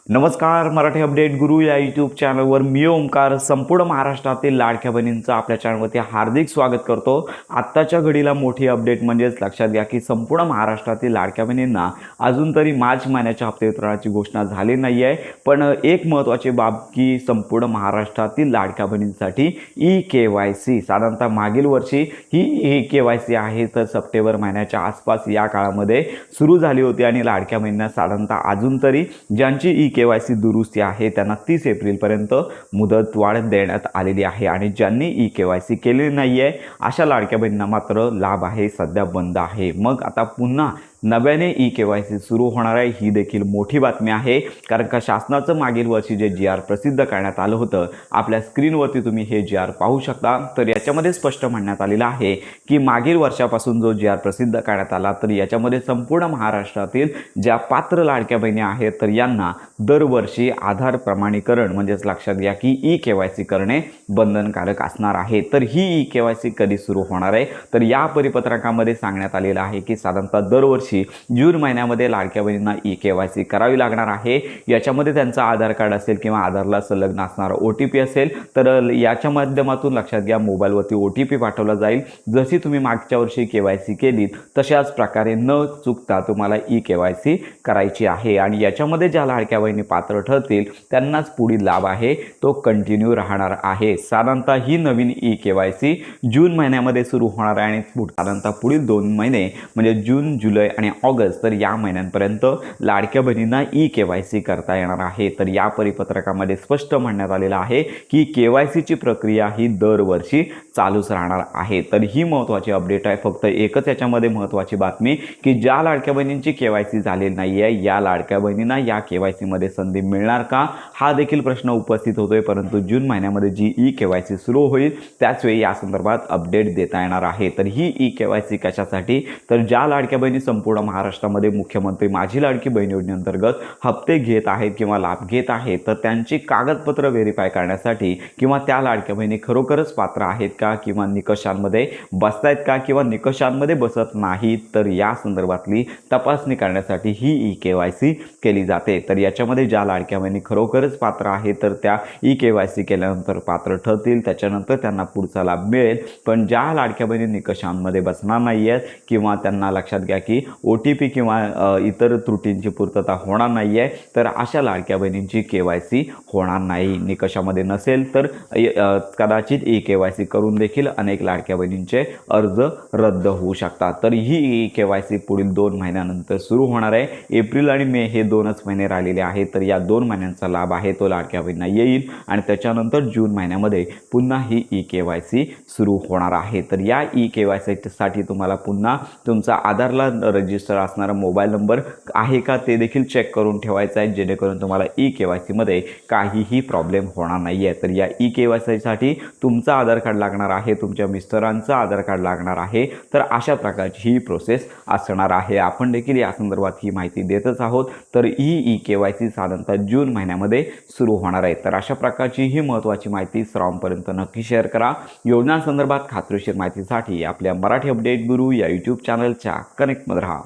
नमस्कार, मराठी अपडेट गुरु या यूट्यूब चॅनलवर मी ओमकार संपूर्ण महाराष्ट्रातील लाडक्या बहिणींचं आपल्या चॅनलवरती हार्दिक स्वागत करतो। आत्ताच्या घडीला मोठी अपडेट म्हणजेच लक्षात घ्या की संपूर्ण महाराष्ट्रातील लाडक्या बहिणींना अजून तरी मार्च महिन्याच्या हप्ते वितरणाची घोषणा झाली नाही आहे, पण एक महत्त्वाची बाब की संपूर्ण महाराष्ट्रातील लाडक्या बहिणींसाठी ई-KYC साधारणतः मागील वर्षी ही ई-KYC आहे तर सप्टेंबर महिन्याच्या आसपास या काळामध्ये सुरू झाली होती आणि लाडक्या बहिणींना साधारणतः अजून तरी ज्यांची ई-KYC दुरुस्ती आहे त्यांना 30 एप्रिलपर्यंत मुदतवाढ देण्यात आलेली आहे आणि ज्यांनी ई-KYC केलेली नाही आहे अशा लाडक्या बहिणींना मात्र लाभ आहे सध्या बंद आहे। मग आता पुन्हा नव्याने ई-KYC सुरू होणार आहे ही देखील मोठी बातमी आहे, कारण का शासनाचं मागील वर्षी जे GR प्रसिद्ध करण्यात आलं होतं आपल्या स्क्रीनवरती तुम्ही हे GR पाहू शकता। तर याच्यामध्ये स्पष्ट म्हणण्यात आलेलं आहे की मागील वर्षापासून जो GR प्रसिद्ध करण्यात आला तर याच्यामध्ये संपूर्ण महाराष्ट्रातील ज्या पात्र लाडक्या बहिणी आहेत तर यांना दरवर्षी आधार प्रमाणीकरण म्हणजेच लक्षात घ्या की ई-KYC करणे बंधनकारक असणार आहे। तर ही ई-KYC कधी सुरू होणार आहे तर या परिपत्रकामध्ये सांगण्यात आलेलं आहे की साधारणतः दरवर्षी जून महिन्यामध्ये लाडक्या बहिणींना ई-KYC करावी लागणार आहे। याच्यामध्ये त्यांचा आधार कार्ड असेल किंवा आधारला संलग्न असणारा OTP असेल तर याच्या माध्यमातून लक्षात घ्या मोबाईलवरती OTP पाठवला जाईल। जशी तुम्ही मागच्या वर्षी KYC केलीत तशाच प्रकारे न चुकता तुम्हाला ई-KYC करायची आहे आणि याच्यामध्ये ज्या लाडक्या बहिणी पात्र ठरतील त्यांनाच पुढील लाभ आहे तो कंटिन्यू राहणार आहे। साधारणतः ही नवीन ई-KYC जून महिन्यामध्ये सुरू होणार आहे आणि साधारणतः पुढील 2 महिने म्हणजे जून, जुलै आणि ऑगस्ट तर या महिन्यांपर्यंत लाडक्या बहिणींना ई-KYC करता येणार आहे। तर या परिपत्रकामध्ये स्पष्ट म्हणण्यात आलेलं आहे की KYC ची प्रक्रिया ही दरवर्षी चालूच राहणार आहे। तर ही महत्त्वाची अपडेट आहे। फक्त एकच याच्यामध्ये महत्त्वाची बातमी की ज्या लाडक्या बहिणींची KYC झालेली नाही आहे या लाडक्या बहिणींना या KYC मध्ये संधी मिळणार का हा देखील प्रश्न उपस्थित होतोय, परंतु जून महिन्यामध्ये जी ई-KYC सुरू होईल त्याचवेळी या संदर्भात अपडेट देता येणार आहे। तर ही ई-KYC कशासाठी तर ज्या लाडक्या बहिणी संपूर्ण महाराष्ट्रामध्ये मुख्यमंत्री माझी लाडकी बहीण योजनेअंतर्गत हप्ते घेत आहेत किंवा लाभ घेत आहेत तर त्यांची कागदपत्र व्हेरीफाय करण्यासाठी किंवा त्या लाडक्या बहिणी खरोखरच पात्र आहेत का किंवा निकषांमध्ये बसतायत का किंवा निकषांमध्ये बसत नाहीत तर या संदर्भातली तपासणी करण्यासाठी ही ई-KYC केली जाते। तर याच्यामध्ये ज्या लाडक्या बहिणी खरोखरच पात्र आहेत तर त्या ई-KYC केल्यानंतर पात्र ठरतील, त्याच्यानंतर त्यांना पुढचा लाभ मिळेल। पण ज्या लाडक्या बहिणी निकषांमध्ये बसणार नाही आहेत किंवा त्यांना लक्षात घ्या की OTP किंवा इतर त्रुटींची पूर्तता होणार नाही आहे तर अशा लाडक्या बहिणींची KYC होणार नाही। निकषामध्ये नसेल तर कदाचित ई-KYC करून देखील अनेक लाडक्या बहिणींचे अर्ज रद्द होऊ शकतात। तर ही ई-KYC पुढील 2 महिन्यानंतर सुरू होणार आहे। एप्रिल आणि मे हे 2च महिने राहिलेले आहेत तर या 2 महिन्यांचा लाभ आहे तो लाडक्या बहिणींना येईल आणि त्याच्यानंतर जून महिन्यामध्ये पुन्हा ही ई-KYC सुरू होणार आहे। तर या ई-KYC साठी तुम्हाला पुन्हा तुमचा आधारला रजिस्टर असणारा मोबाईल नंबर आहे का ते देखील चेक करून ठेवायचा आहे जेणेकरून तुम्हाला ई-KYC मध्ये काहीही प्रॉब्लेम होणार नाही आहे। तर या ई-KYC साठी तुमचा आधार कार्ड लागणार आहे, तुमच्या मिस्टरांचं आधार कार्ड लागणार आहे। तर अशा प्रकारची ही प्रोसेस असणार आहे। आपण देखील या संदर्भात ही माहिती देतच आहोत। तर ही ई-KYC साधारणतः जून महिन्यामध्ये सुरू होणार आहे। तर अशा प्रकारची ही महत्त्वाची माहिती सर्वांपर्यंत नक्की शेअर करा। योजनांसंदर्भात खात्रीशीर माहितीसाठी आपल्या मराठी अपडेट गुरु या यूट्यूब चॅनलच्या कनेक्टमध्ये राहा।